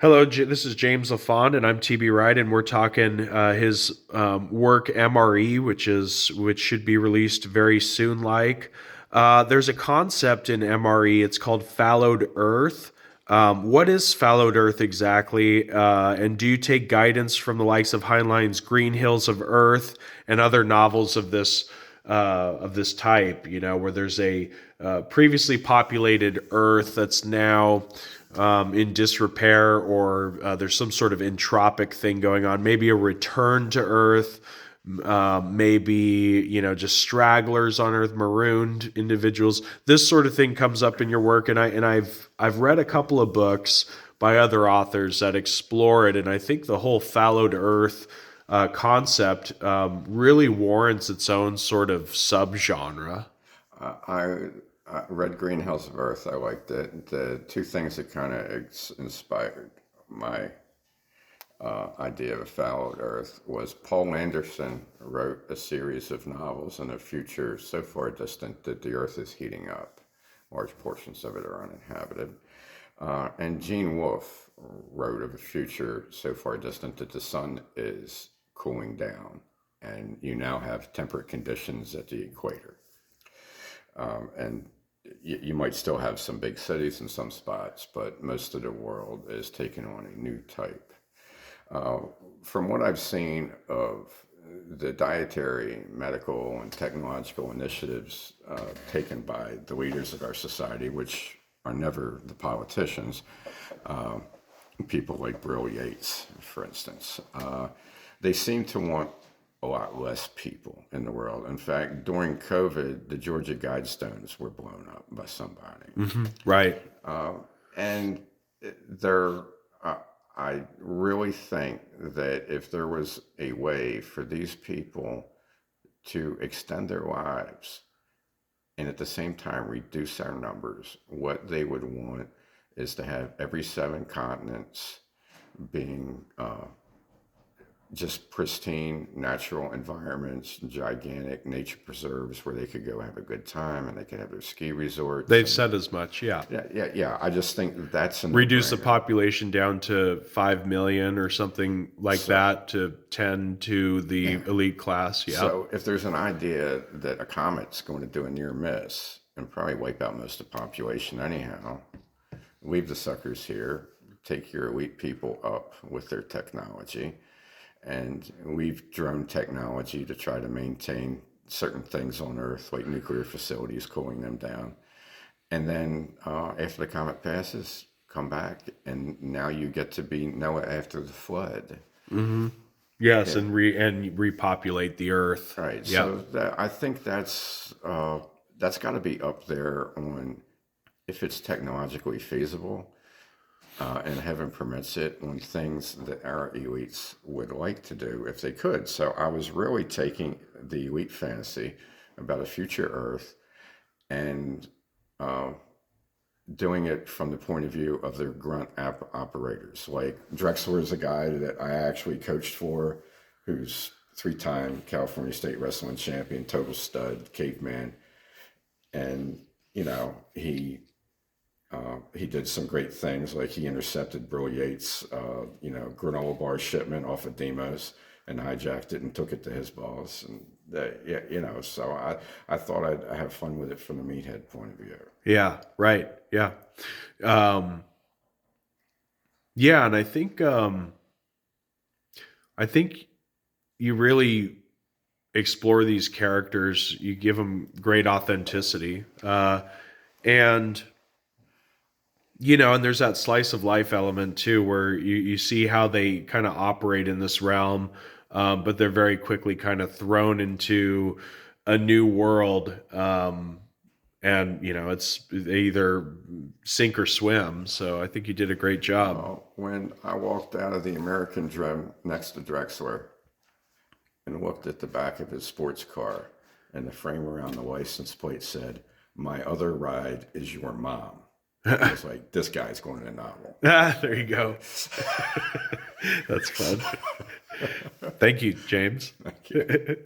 Hello, this is James LaFond, and I'm B Wright, and we're talking his work MRE, which should be released very soon. There's a concept in MRE. It's called Fallowed Earth. What is Fallowed Earth exactly? And do you take guidance from the likes of Heinlein's Green Hills of Earth and other novels of this type? You know, where there's a previously populated Earth that's now in disrepair, or there's some sort of entropic thing going on, maybe a return to Earth, maybe, just stragglers on Earth, marooned individuals. This sort of thing comes up in your work, and I've read a couple of books by other authors that explore it, and I think the whole fallowed Earth concept really warrants its own sort of subgenre. I read Greenhouse of Earth. I liked it. The two things that kind of inspired my idea of a fallowed Earth was Paul Anderson wrote a series of novels in a future so far distant that the Earth is heating up. Large portions of it are uninhabited. And Gene Wolfe wrote of a future so far distant that the sun is cooling down, and you now have temperate conditions at the equator. And you might still have some big cities in some spots, but most of the world is taking on a new type. From what I've seen of the dietary, medical, and technological initiatives taken by the leaders of our society, which are never the politicians, people like Bill Yates, for instance, they seem to want a lot less people in the world. In fact, during COVID, the Georgia Guidestones were blown up by somebody. Mm-hmm. Right. And there, I really think that if there was a way for these people to extend their lives and at the same time reduce our numbers, what they would want is to have every 7 continents being just pristine natural environments, gigantic nature preserves where they could go have a good time and they could have their ski resorts. They've said as much, yeah. Yeah. I just think that's a Reduce the no-brainer. population down to 5 million or something like that, to 10 to the elite class. Yeah. So if there's an idea that a comet's going to do a near miss and probably wipe out most of the population anyhow, leave the suckers here, take your elite people up with their technology, and leave drone technology to try to maintain certain things on Earth, like nuclear facilities, cooling them down. And then after the comet passes, come back, and now you get to be Noah after the flood. Mm-hmm. Yes, and repopulate the Earth. Right. Yeah. So I think that's got to be up there on, if it's technologically feasible. And heaven permits it, on things that our elites would like to do if they could. So I was really taking the elite fantasy about a future Earth and doing it from the point of view of their grunt operators. Like Drexler is a guy that I actually coached for, who's 3-time California State Wrestling Champion, total stud, caveman. And, he did some great things, like he intercepted Bill Yates' granola bar shipment off of Demos and hijacked it and took it to his boss. And so I thought I'd have fun with it from the meathead point of view. Yeah, right. Yeah. Yeah, and I think you really explore these characters, you give them great authenticity. And and there's that slice of life element too, where you see how they kind of operate in this realm, but they're very quickly kind of thrown into a new world, and it's they either sink or swim. So I think you did a great job. When I walked out of the American Dream next to Drexler and looked at the back of his sports car, and the frame around the license plate said, "My other ride is your mom." I was like, this guy's going to a novel. There you go. That's fun. Thank you, James. Thank you.